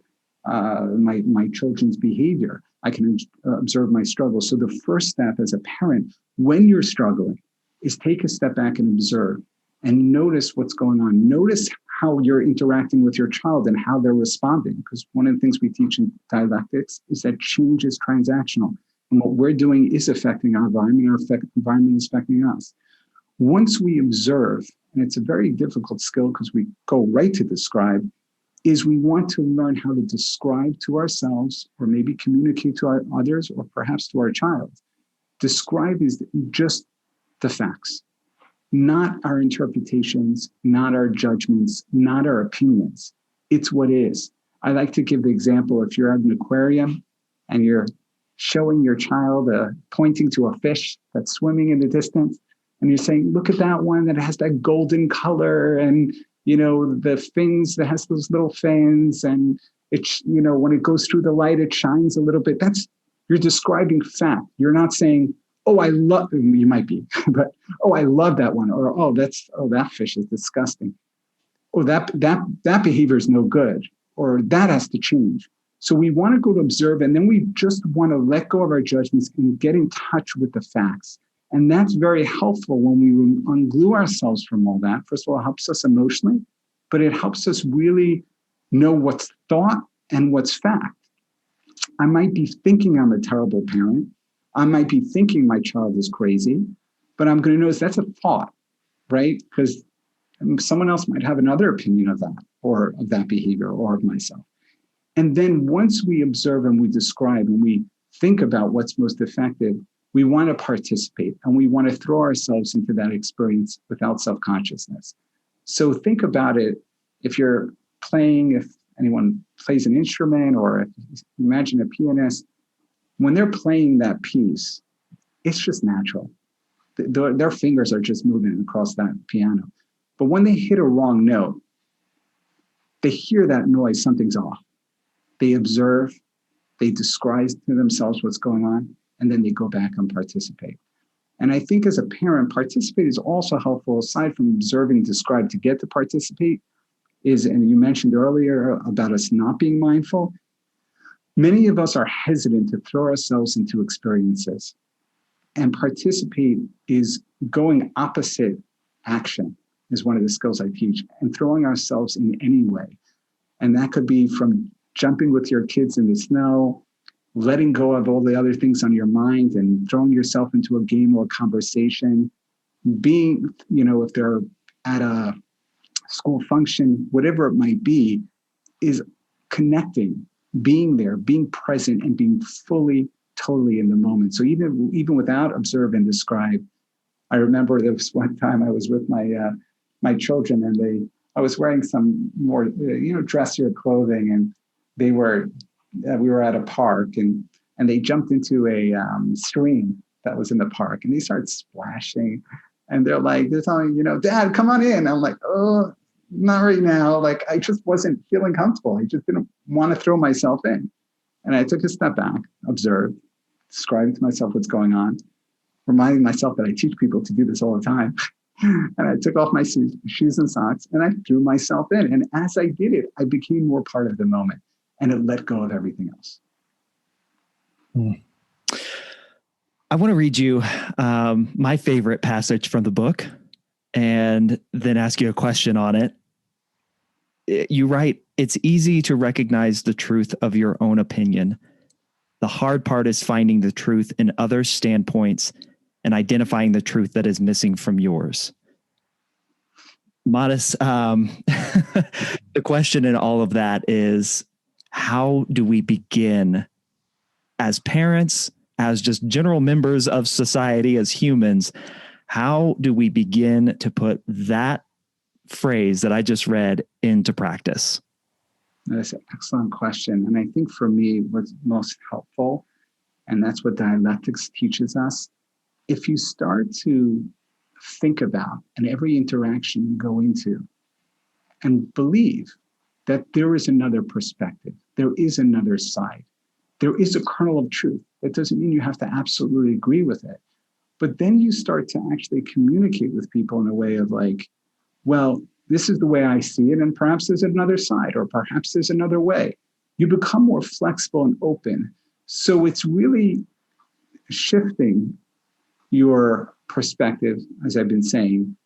[SPEAKER 1] my children's behavior. I can observe my struggle. So the first step as a parent, when you're struggling, is take a step back and observe and notice what's going on. Notice how you're interacting with your child and how they're responding. Because one of the things we teach in dialectics is that change is transactional. And what we're doing is affecting our environment, our environment is affecting us. Once we observe, and it's a very difficult skill because we go right to describe, is we want to learn how to describe to ourselves or maybe communicate to our others or perhaps to our child. Describe is just the facts, not our interpretations, not our judgments, not our opinions. It's what is. I like to give the example, if you're at an aquarium and you're showing your child, pointing to a fish that's swimming in the distance, and you're saying, look at that one that has that golden color and, the fins that has those little fins, and it's, when it goes through the light, it shines a little bit. You're describing fact. You're not saying, you might be, but, I love that one. Or, that fish is disgusting. Or that behavior is no good. Or that has to change. So we want to go to observe, and then we just want to let go of our judgments and get in touch with the facts. And that's very helpful when we unglue ourselves from all that. First of all, it helps us emotionally, but it helps us really know what's thought and what's fact. I might be thinking I'm a terrible parent. I might be thinking my child is crazy, but I'm going to notice that's a thought, right? Because someone else might have another opinion of that or of that behavior or of myself. And then once we observe and we describe and we think about what's most effective, we want to participate and we want to throw ourselves into that experience without self-consciousness. So think about it. If you're playing, if anyone plays an instrument, or imagine a pianist, when they're playing that piece, it's just natural. Their fingers are just moving across that piano. But when they hit a wrong note, they hear that noise, something's off. They observe, they describe to themselves what's going on, and then they go back and participate. And I think as a parent, participate is also helpful, aside from observing and describe to get to participate, and you mentioned earlier about us not being mindful. Many of us are hesitant to throw ourselves into experiences. And participate is going opposite action, is one of the skills I teach, and throwing ourselves in any way. And that could be from jumping with your kids in the snow, letting go of all the other things on your mind and throwing yourself into a game or a conversation, being, if they're at a school function, whatever it might be, is connecting, being there, being present, and being fully, totally in the moment. So even without observe and describe, I remember there was one time I was with my children, and I was wearing some more, dressier clothing, and we were at a park, and they jumped into a stream that was in the park, and they started splashing, and they're telling, Dad, come on in. I'm like, oh, not right now. Like, I just wasn't feeling comfortable. I just didn't want to throw myself in. And I took a step back, observed, describing to myself what's going on, reminding myself that I teach people to do this all the time. And I took off my shoes and socks and I threw myself in. And as I did it, I became more part of the moment and it let go of everything else.
[SPEAKER 2] I want to read you my favorite passage from the book and then ask you a question on it. You write, "It's easy to recognize the truth of your own opinion. The hard part is finding the truth in other standpoints and identifying the truth that is missing from yours." Modest, the question in all of that is, how do we begin as parents, as just general members of society, as humans? How do we begin to put that phrase that I just read into practice?
[SPEAKER 1] That's an excellent question. And I think for me, what's most helpful, and that's what dialectics teaches us, if you start to think about in every interaction you go into and believe that there is another perspective, there is another side, there is a kernel of truth. That doesn't mean you have to absolutely agree with it. But then you start to actually communicate with people in a way of like, well, this is the way I see it, and perhaps there's another side, or perhaps there's another way. You become more flexible and open. So it's really shifting your perspective, as I've been saying,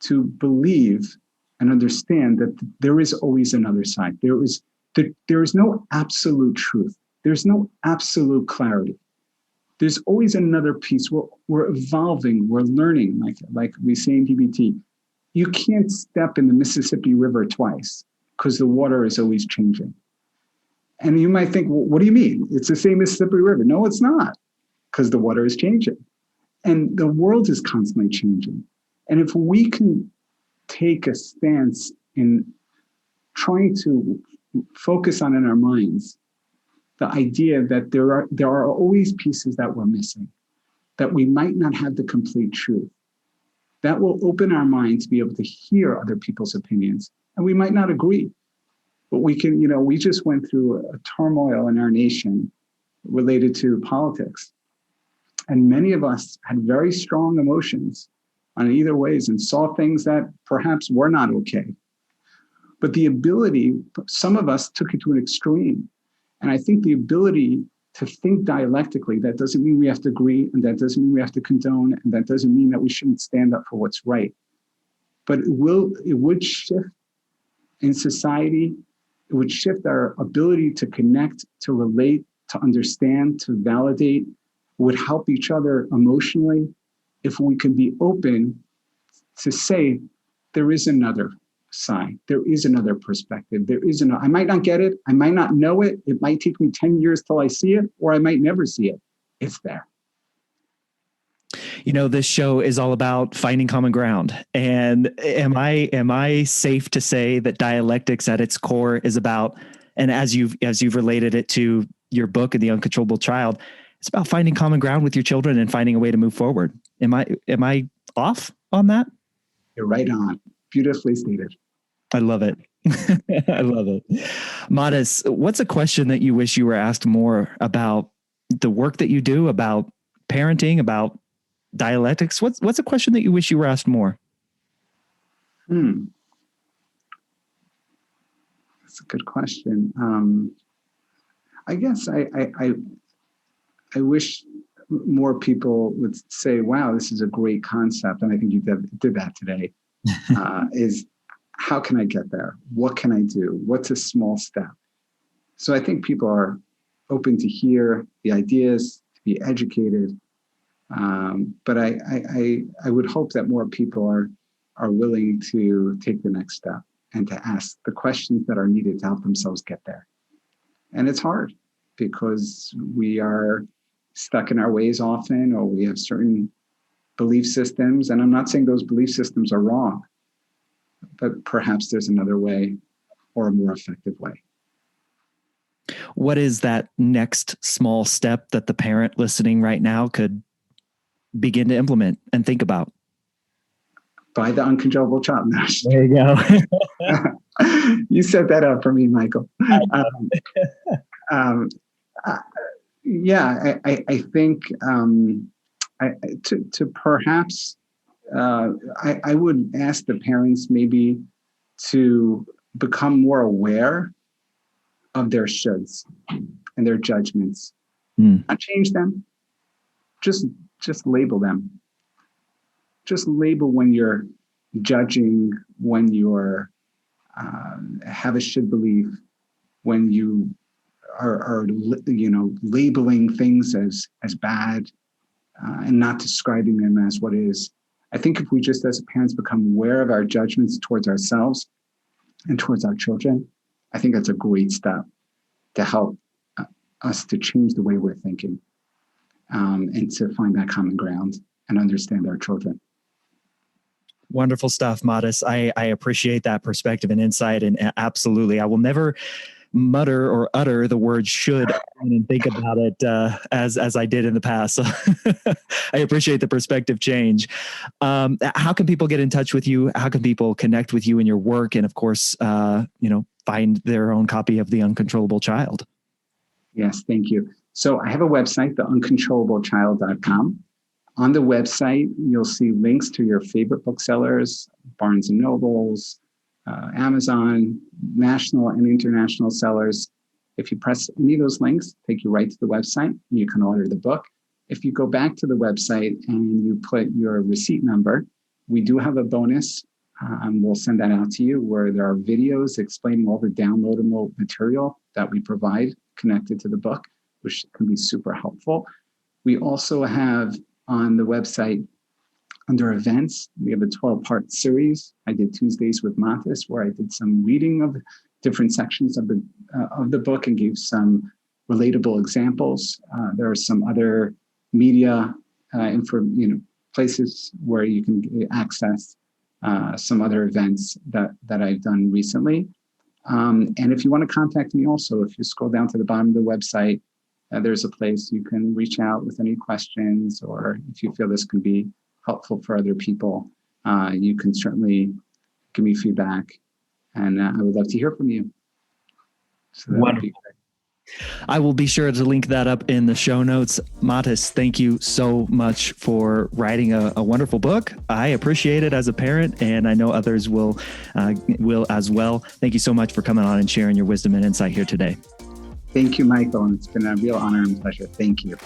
[SPEAKER 1] to believe and understand that there is always another side. There is no absolute truth. There's no absolute clarity. There's always another piece. We're evolving, we're learning, like we say in DBT. You can't step in the Mississippi River twice because the water is always changing. And you might think, well, what do you mean? It's the same Mississippi River. No, it's not, because the water is changing. And the world is constantly changing. And if we can take a stance in trying to focus on in our minds the idea that there are always pieces that we're missing, that we might not have the complete truth, that will open our mind to be able to hear other people's opinions. And we might not agree, but we can, we just went through a turmoil in our nation related to politics. And many of us had very strong emotions on either ways and saw things that perhaps were not okay. But the ability, some of us took it to an extreme. And I think the ability to think dialectically, that doesn't mean we have to agree, and that doesn't mean we have to condone, and that doesn't mean that we shouldn't stand up for what's right. But it would shift in society. It would shift our ability to connect, to relate, to understand, to validate. It would help each other emotionally if we could be open to say there is another side, there is another perspective, I might not get it, I might not know it, it might take me 10 years till I see it, or I might never see it. It's there.
[SPEAKER 2] This show is all about finding common ground. And am I safe to say that dialectics at its core is about, and as you've related it to your book and The Uncontrollable Child, it's about finding common ground with your children and finding a way to move forward. Am I off on that?
[SPEAKER 1] You're right on. Beautifully stated.
[SPEAKER 2] I love it. I love it. Modest, what's a question that you wish you were asked more about the work that you do, about parenting, about dialectics? What's a question that you wish you were asked more?
[SPEAKER 1] That's a good question. I guess I wish more people would say, wow, this is a great concept. And I think you did that today. Is how can I get there? What can I do? What's a small step? So I think people are open to hear the ideas, to be educated. But I would hope that more people are willing to take the next step and to ask the questions that are needed to help themselves get there. And it's hard because we are stuck in our ways often, or we have certain belief systems. And I'm not saying those belief systems are wrong, but perhaps there's another way or a more effective way.
[SPEAKER 2] What is that next small step that the parent listening right now could begin to implement and think about?
[SPEAKER 1] By the uncontrollable child. No,
[SPEAKER 2] There you go.
[SPEAKER 1] you set that up for me, Michael. Yeah, I think to perhaps I would ask the parents maybe to become more aware of their shoulds and their judgments. Not change them, just label them. Just label when you're judging, when you're have a should belief, when you are labeling things as bad and not describing them as what is. I think if we just as parents become aware of our judgments towards ourselves and towards our children, I think that's a great step to help us to change the way we're thinking and to find that common ground and understand our children.
[SPEAKER 2] Wonderful stuff, Modest. I appreciate that perspective and insight. And absolutely, I will never mutter or utter the word should and think about it as I did in the past. So I appreciate the perspective change. How can people get in touch with you? How can people connect with you in your work? And of course, find their own copy of The Uncontrollable Child.
[SPEAKER 1] Yes, thank you. So I have a website, uncontrollablechild.com. On the website, you'll see links to your favorite booksellers, Barnes & Nobles, Amazon, national and international sellers. If you press any of those links, take you right to the website, and you can order the book. If you go back to the website and you put your receipt number, we do have a bonus, and we'll send that out to you, where there are videos explaining all the downloadable material that we provide connected to the book, which can be super helpful. We also have on the website, under events, we have a 12-part series. I did Tuesdays with Mathis, where I did some reading of different sections of the book and gave some relatable examples. There are some other media places where you can access some other events that I've done recently. And if you want to contact me also, if you scroll down to the bottom of the website, there's a place you can reach out with any questions, or if you feel this can be helpful for other people, you can certainly give me feedback, and I would love to hear from you. So
[SPEAKER 2] wonderful. I will be sure to link that up in the show notes. Mathis, thank you so much for writing a wonderful book. I appreciate it as a parent, and I know others will as well. Thank you so much for coming on and sharing your wisdom and insight here today.
[SPEAKER 1] Thank you, Michael. And it's been a real honor and pleasure. Thank you.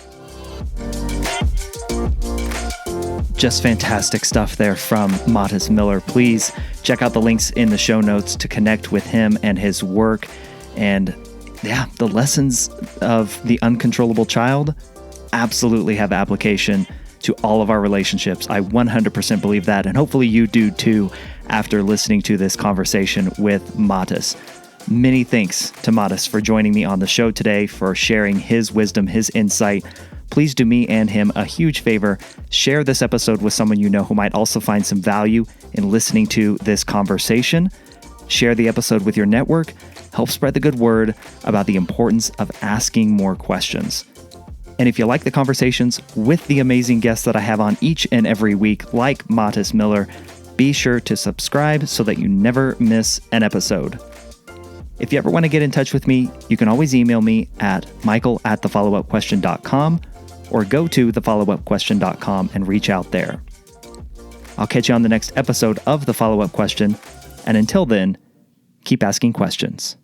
[SPEAKER 2] Just fantastic stuff there from Mathis Miller. Please check out the links in the show notes to connect with him and his work. And yeah, the lessons of The Uncontrollable Child absolutely have application to all of our relationships. I 100% believe that. And hopefully you do too after listening to this conversation with Mathis. Many thanks to Mathis for joining me on the show today, for sharing his wisdom, his insight. Please do me and him a huge favor. Share this episode with someone you know who might also find some value in listening to this conversation. Share the episode with your network. Help spread the good word about the importance of asking more questions. And if you like the conversations with the amazing guests that I have on each and every week, like Mathis Miller, be sure to subscribe so that you never miss an episode. If you ever want to get in touch with me, you can always email me at michael@thefollowupquestion.com or go to thefollowupquestion.com and reach out there. I'll catch you on the next episode of The Follow-Up Question. And until then, keep asking questions.